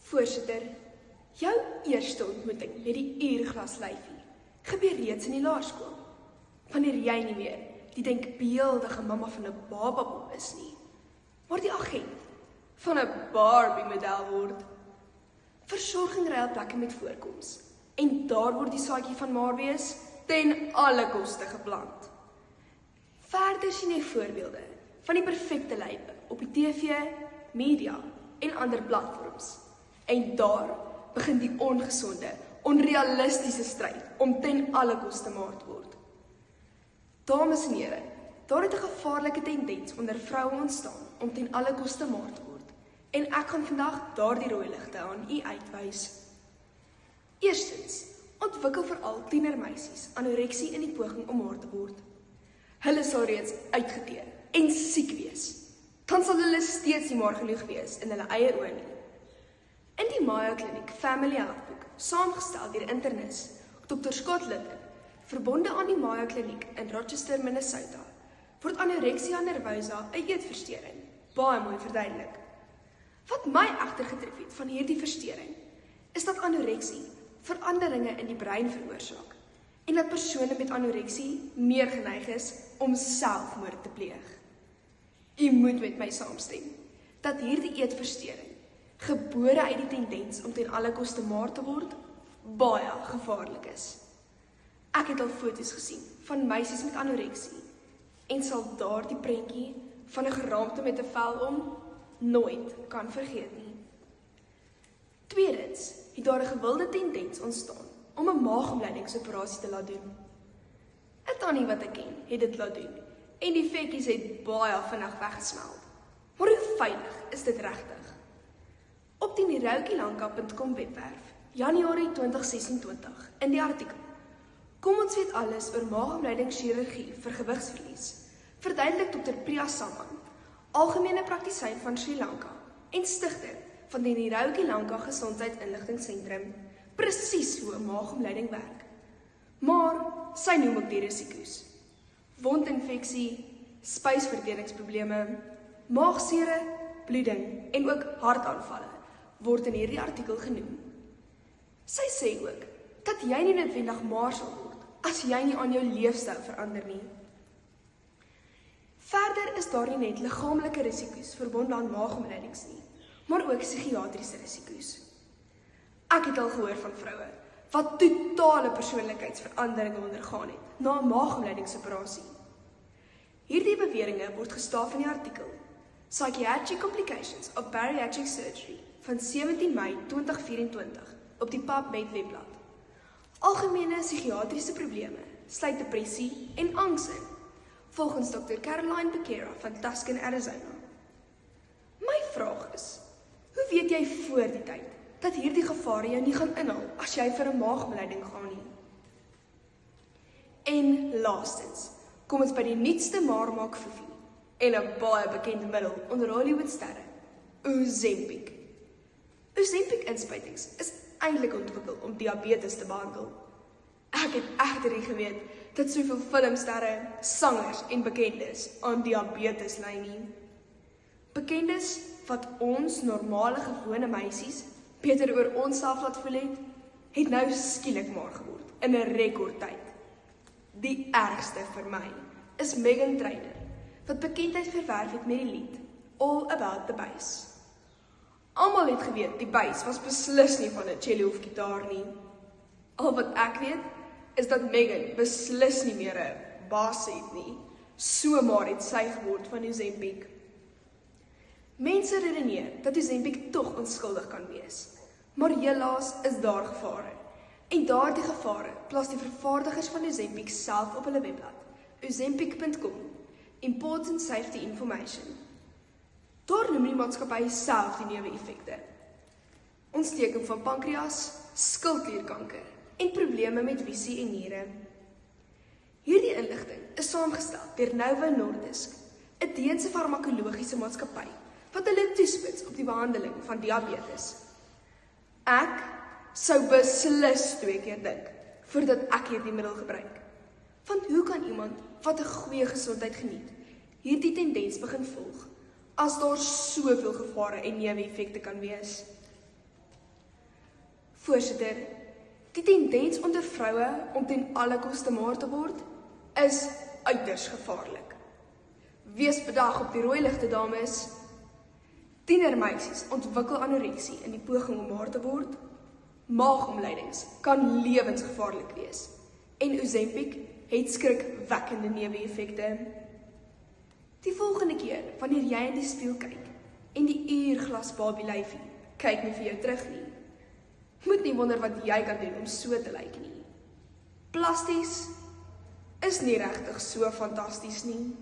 Voorsitter, jou eerste ontmoeting met die uurglas lyfie gebeur reeds in die laerskool. Wanneer jy nie meer die denkbeeldige mamma van 'n bababom is nie, maar die agent van 'n Barbie-model word. Versorging ruil plekke met voorkoms, en daar word die saadjie van maar wees ten alle koste geplant. Verder sien jy voorbeelde van die perfekte lywe op die TV, media en ander platforms. En daar begin die ongesonde, onrealistiese stryd om ten alle koste maar te word. Dames en here, daar het 'n gevaarlike tendens onder vroue ontstaan om ten alle koste maar te word. En ek gaan vandag daardie rooi ligte aan u uitwys. Eerstens, ontwikkel veral tienermeisies anoreksie in die poging om maar te word. Hulle sal reeds uitgeteer en siek wees. Dan sal hulle steeds nie maar genoeg wees in hulle eie oë nie. In die Mayo Clinic Family Health Book, saamgestel deur internis Dr. Scott Linden, verbonde aan die Mayo Clinic in Rochester, Minnesota, word anorexia nervosa 'n eetversteuring baie mooi verduidelik. Wat my egter getref het van hierdie versteuring, is dat anoreksie veranderinge in die brein veroorsaak en dat persone met anoreksie meer geneig is om selfmoord te pleeg. U moet met my saamstem dat hierdie eetversteuring, gebore uit die tendens om ten alle koste maar te word, baie gevaarlik is. Ek het al foto's gesien van meisies met anoreksie en sal daardie prentjie van 'n geraamte met 'n vel om nooit kan vergeet nie. Tweedens, het daar 'n gewilde tendens ontstaan om 'n maagontleidingsoperasie te laat doen. 'n Tannie wat ek ken, het dit laat doen en die vetjies het baie vinnig weggesmelt. Maar hoe veilig is dit regtig? Op die niraukilanka.com webwerf, Januarie 2026, in die artikel "Kom ons weet alles oor maagontleidingschirurgie vir gewigsverlies", verduidelik Dr. Priya Saman, algemene praktisyn van Sri Lanka en stigter van die Niraukilanka Gesondheidsinligtingssentrum, presies hoe 'n maagontleiding werk. Maar sy noem ook die risiko's: wondinfeksie, spysverteringsprobleme, maagsere, bloeding en ook hartaanvalle word in hierdie artikel genoem. Sy sê ook dat jy nie noodwendig maar sal word as jy nie aan jou leefstyl verander nie. Verder is daar nie net liggaamlike risiko's verbonde aan maagontleidings nie, maar ook psigiatriese risiko's. Ek het al gehoor van vroue wat totale persoonlikheidsveranderinge ondergaan het na 'n maagontleidingsoperasie. Hierdie beweringe word gestaaf in die artikel Psychiatric Complications of Bariatric Surgery van 17 Mei 2024 op die PubMed webblad. Algemene psigiatriese probleme sluit depressie en angs in, volgens Dr. Caroline Becerra van Tucson, Arizona. My vraag is, hoe weet jy voor die tyd dat hierdie gevare jou nie gaan inhaal as jy vir 'n maagontleiding gaan nie? En laastens, kom ons by die nuutste maarmaak foefie en 'n baie bekende middel onder Hollywoodsterre, Ozempic. Ozempic-inspuitings is eintlik ontwikkel om diabetes te behandel. Ek het egter nie geweet dat soveel filmsterre, sangers en bekendes aan diabetes ly nie. Bekendes wat ons normale gewone meisies beter oor onsself laat voel het nou skielik maar geword in 'n rekordtyd. Die ergste vir my is Meghan Trainor, wat bekendheid verwerf het met die lied All About the Bass. Almal het geweet die bass was beslis nie van 'n cello of gitaar nie. Al wat ek weet is dat Meghan beslis nie meer 'n baas het nie. So maar het sy geword van Ozempic. Mense redeneer dat Ozempic tog onskuldig kan wees, maar helaas is daar gevare. En daardie gevare plaas die vervaardigers van Ozempic self op hulle webblad, ozempic.com, Important Safety Information. Daar noem die maatskappy self die neeweffekte: ontsteking van pankreas, skildklierkanker en probleme met visie en niere. Hierdie inligting is saamgestel deur Novo Nordisk, 'n Deense farmakologiese maatskappy wat hulle toespits op die behandeling van diabetes. Ek sou beslis 2 keer dink voordat ek hierdie middel gebruik. Want hoe kan iemand wat 'n goeie gesondheid geniet, hierdie tendens begin volg, as daar soveel gevare en neeweffekte kan wees? Voorsitter, die tendens onder vroue om ten alle koste maar te word, is uiters gevaarlik. Wees bedag op die rooi ligte, dames. Tienermeisies ontwikkel anoreksie in die poging om maar te word. Maagomleidings kan lewensgevaarlik wees. En Ozempic het skrikwekkende neeweffekte. Die volgende keer, wanneer jy in die spieël kyk en die uurglas babylyfie kyk nie vir jou terug nie, moet nie wonder wat jy kan doen om so te lyk nie. Plasties is nie regtig so fantasties nie.